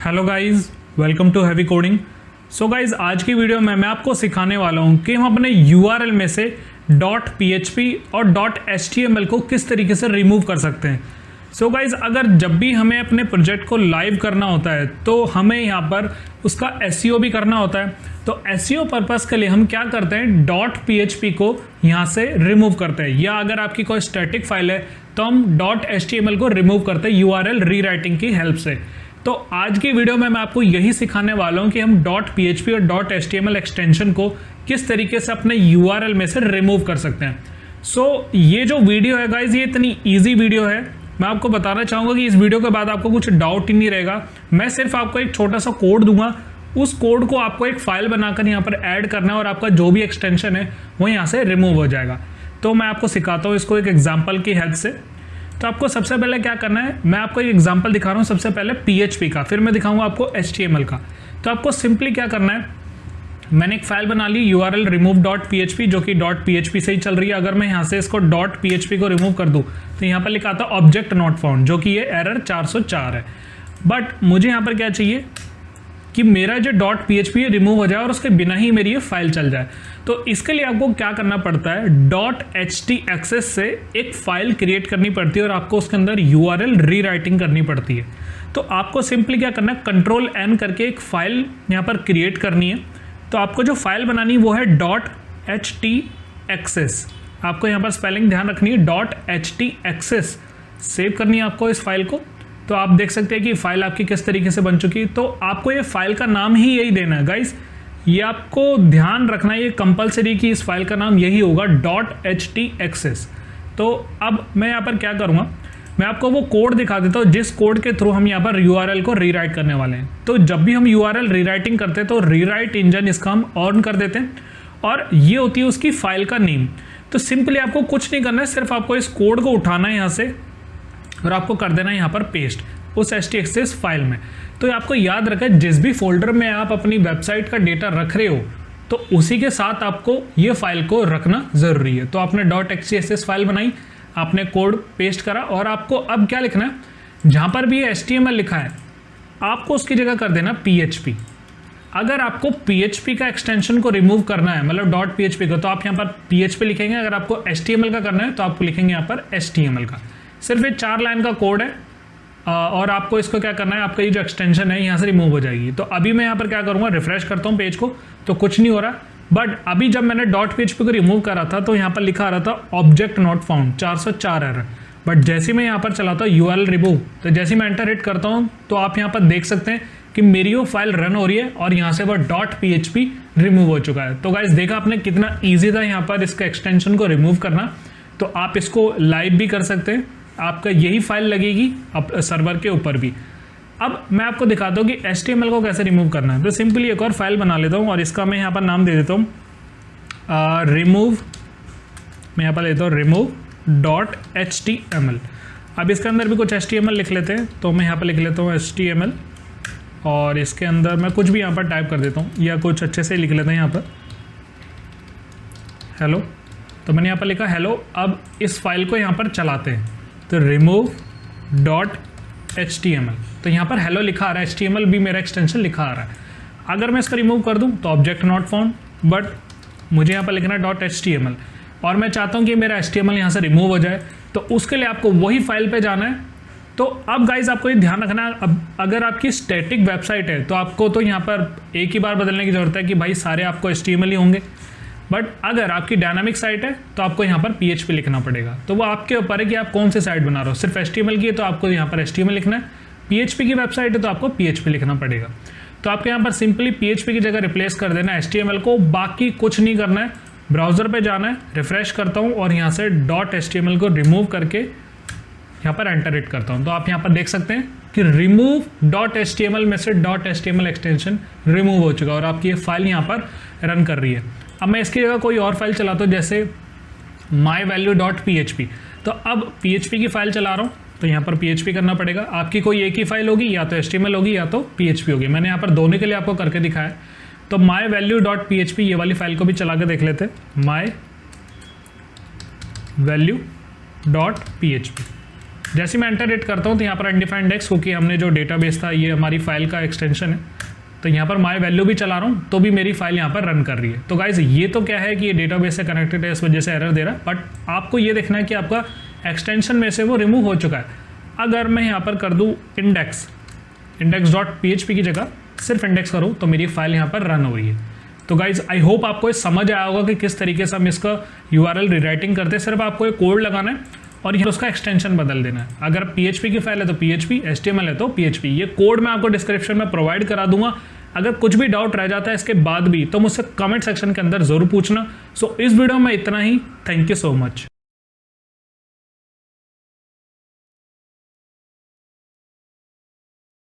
Hello guys, welcome to Heavy Coding. So guys, आज की video में मैं आपको सिखाने वाला हूं कि हम अपने URL में से .php और .html को किस तरीके से रिमूव कर सकते हैं। सो गाइस, अगर जब भी हमें अपने प्रोजेक्ट को लाइव करना होता है तो हमें यहाँ पर उसका SEO भी करना होता है। तो SEO पर्पस के लिए हम क्या करते हैं, .php को यहाँ से रिमूव करते हैं, या अगर आपकी कोई स्टैटिक फाइल है तो हम .html को रिमूव करते हैं URL रीराइटिंग की हेल्प से। तो आज की वीडियो में मैं आपको यही सिखाने वाला हूं कि हम .php और .html एक्सटेंशन को किस तरीके से अपने URL में से रिमूव कर सकते हैं। सो ये जो वीडियो है गाइज, ये इतनी इजी वीडियो है। मैं आपको बताना चाहूँगा कि इस वीडियो के बाद आपको कुछ डाउट ही नहीं रहेगा। मैं सिर्फ आपको एक छोटा सा कोड दूंगा, उस कोड को आपको एक फाइल बनाकर यहाँ पर ऐड करना है और आपका जो भी एक्सटेंशन है वो यहाँ से रिमूव हो जाएगा। तो मैं आपको सिखाता हूँ इसको एक एग्जाम्पल की हेल्प से। तो आपको सबसे पहले क्या करना है, मैं आपको एक एग्जांपल दिखा रहा हूँ। सबसे पहले PHP का, फिर मैं दिखाऊंगा आपको HTML का। तो आपको सिंपली क्या करना है, मैंने एक फाइल बना ली URL remove.php, जो कि .php से ही चल रही है। अगर मैं यहाँ से इसको .php को रिमूव कर दूँ तो यहाँ पर लिखा था ऑब्जेक्ट नॉट फाउंड, जो कि ये एरर 404 है। बट मुझे यहाँ पर क्या चाहिए कि मेरा जो .php रिमूव हो जाए और उसके बिना ही मेरी ये फाइल चल जाए। तो इसके लिए आपको क्या करना पड़ता है, .htaccess से एक फाइल क्रिएट करनी पड़ती है और आपको उसके अंदर URL रीराइटिंग करनी पड़ती है। तो आपको सिंपली क्या करना है, Ctrl+N करके एक फाइल यहाँ पर क्रिएट करनी है। तो आपको जो फाइल बनानी है वो है .htaccess। आपको यहाँ पर स्पेलिंग ध्यान रखनी है, .htaccess सेव करनी है आपको इस फाइल को। तो आप देख सकते हैं कि फाइल आपकी किस तरीके से बन चुकी है। तो आपको ये फाइल का नाम ही यही देना है गाइस, ये आपको ध्यान रखना है, ये कंपलसरी कि इस फाइल का नाम यही होगा, .htaccess। तो अब मैं यहाँ पर क्या करूँगा, मैं आपको वो कोड दिखा देता हूँ जिस कोड के थ्रू हम यहाँ पर URL को रीराइट करने वाले हैं। तो जब भी हम URL रीराइटिंग करते हैं तो रीराइट इंजन इसका हम ऑन कर देते हैं और ये होती है उसकी फाइल का नेम। तो सिंपली आपको कुछ नहीं करना है, सिर्फ आपको इस कोड को उठाना है यहाँ से और आपको कर देना है यहाँ पर पेस्ट उस htaccess फाइल में। तो आपको याद रखें, जिस भी फोल्डर में आप अपनी वेबसाइट का डेटा रख रहे हो तो उसी के साथ आपको ये फाइल को रखना ज़रूरी है। तो आपने .htaccess फाइल बनाई, आपने कोड पेस्ट करा और आपको अब क्या लिखना है, जहाँ पर भी ये HTML लिखा है आपको उसकी जगह कर देना PHP। अगर आपको PHP का एक्सटेंशन को रिमूव करना है, मतलब .php का, तो आप यहाँ पर PHP लिखेंगे। अगर आपको HTML का करना है तो आपको लिखेंगे यहाँ पर HTML का। सिर्फ ये 4 लाइन का कोड है और आपको इसको क्या करना है, आपका ये जो एक्सटेंशन है यहाँ से रिमूव हो जाएगी। तो अभी मैं यहाँ पर क्या करूँगा, रिफ्रेश करता हूँ पेज को, तो कुछ नहीं हो रहा। बट अभी जब मैंने .php को रिमूव करा था तो यहाँ पर लिखा आ रहा था object not found 404 error. But जैसे मैं यहाँ पर चलाता हूँ URL रिमूव, तो जैसे मैं एंटर हिट करता हूँ तो आप यहाँ पर देख सकते हैं कि मेरी वो फाइल रन हो रही है और यहाँ से वो .php रिमूव हो चुका है। तो गाइस, देखा आपने कितना ईजी था यहाँ पर इसका एक्सटेंशन को रिमूव करना। तो आप इसको लाइव भी कर सकते हैं, आपका यही फाइल लगेगी सर्वर के ऊपर भी। अब मैं आपको दिखाता हूँ कि HTML को कैसे रिमूव करना है। तो सिंपली एक और फाइल बना लेता हूँ और इसका मैं यहाँ पर नाम दे देता हूँ रिमूव। मैं यहाँ पर लेता हूँ remove.html। अब इसके अंदर भी कुछ HTML लिख लेते हैं। तो मैं यहाँ पर लिख लेता हूँ HTML और इसके अंदर मैं कुछ भी यहाँ पर टाइप कर देता हूँ, या कुछ अच्छे से लिख लेते हैं यहाँ पर हेलो। तो मैंने यहाँ पर लिखा हेलो। अब इस फाइल को यहाँ पर चलाते हैं, तो remove.html। तो यहाँ पर हेलो लिखा आ रहा है, HTML भी मेरा एक्सटेंशन लिखा आ रहा है। अगर मैं इसका रिमूव कर दूँ तो ऑब्जेक्ट नॉट फाउंड, बट मुझे यहाँ पर लिखना है .html और मैं चाहता हूँ कि मेरा HTML यहाँ से रिमूव हो जाए। तो उसके लिए आपको वही फाइल पे जाना है। तो अब गाइज, आपको ये ध्यान रखना है, अब अगर आपकी स्टैटिक वेबसाइट है तो आपको तो यहाँ पर एक ही बार बदलने की ज़रूरत है कि भाई सारे आपको HTML ही होंगे। बट अगर आपकी डायनामिक साइट है तो आपको यहाँ पर PHP लिखना पड़ेगा। तो वो आपके ऊपर है कि आप कौन सी साइट बना रहे हो। सिर्फ HTML की है तो आपको यहाँ पर HTML लिखना है, PHP की वेबसाइट है तो आपको PHP लिखना पड़ेगा। तो आपको यहाँ पर सिंपली PHP की जगह रिप्लेस कर देना है HTML को, बाकी कुछ नहीं करना है। ब्राउज़र पे जाना है, रिफ्रेश करता हूँ और यहाँ से .html को रिमूव करके यहाँ पर एंटर हिट करता हूँ। तो आप यहाँ पर देख सकते हैं कि remove.html में से .html एक्सटेंशन रिमूव हो चुका है और आपकी ये फाइल यहाँ पर रन कर रही है। अब मैं इसकी जगह कोई और फाइल चलाता हूँ, जैसे myvalue.php। तो अब PHP की फाइल चला रहा हूँ तो यहाँ पर PHP करना पड़ेगा। आपकी कोई एक ही फाइल होगी, या तो HTML होगी या तो PHP होगी। मैंने यहाँ पर दोनों के लिए आपको करके दिखाया। तो myvalue.php ये वाली फाइल को भी चला के देख लेते हैं, myvalue.php। जैसे मैं एंटर हिट करता हूँ तो यहाँ पर अनडिफाइंड एक्स, क्योंकि हमने जो डेटाबेस था ये हमारी फाइल का एक्सटेंशन है, तो यहाँ पर माई वैल्यू भी चला रहा हूँ तो भी मेरी फाइल यहाँ पर रन कर रही है। तो गाइज ये तो क्या है कि ये डेटाबेस से कनेक्टेड है, इस वजह से एरर दे रहा है, बट आपको ये देखना है कि आपका एक्सटेंशन में से वो रिमूव हो चुका है। अगर मैं यहाँ पर कर दूँ index.php की जगह सिर्फ इंडेक्स करूँ तो मेरी फाइल यहाँ पर रन हो रही है। तो गाइज आई होप आपको ये समझ आया होगा कि किस तरीके से हम इसका URL रीराइटिंग करते हैं। सिर्फ आपको एक कोड लगाना है और यहाँ उसका एक्सटेंशन बदल देना है। अगर PHP की फाइल है तो PHP, HTML है तो PHP। ये कोड मैं आपको डिस्क्रिप्शन में प्रोवाइड करा दूंगा। अगर कुछ भी डाउट रह जाता है इसके बाद भी तो मुझसे कमेंट सेक्शन के अंदर जरूर पूछना। सो इस वीडियो में इतना ही। Thank you so much.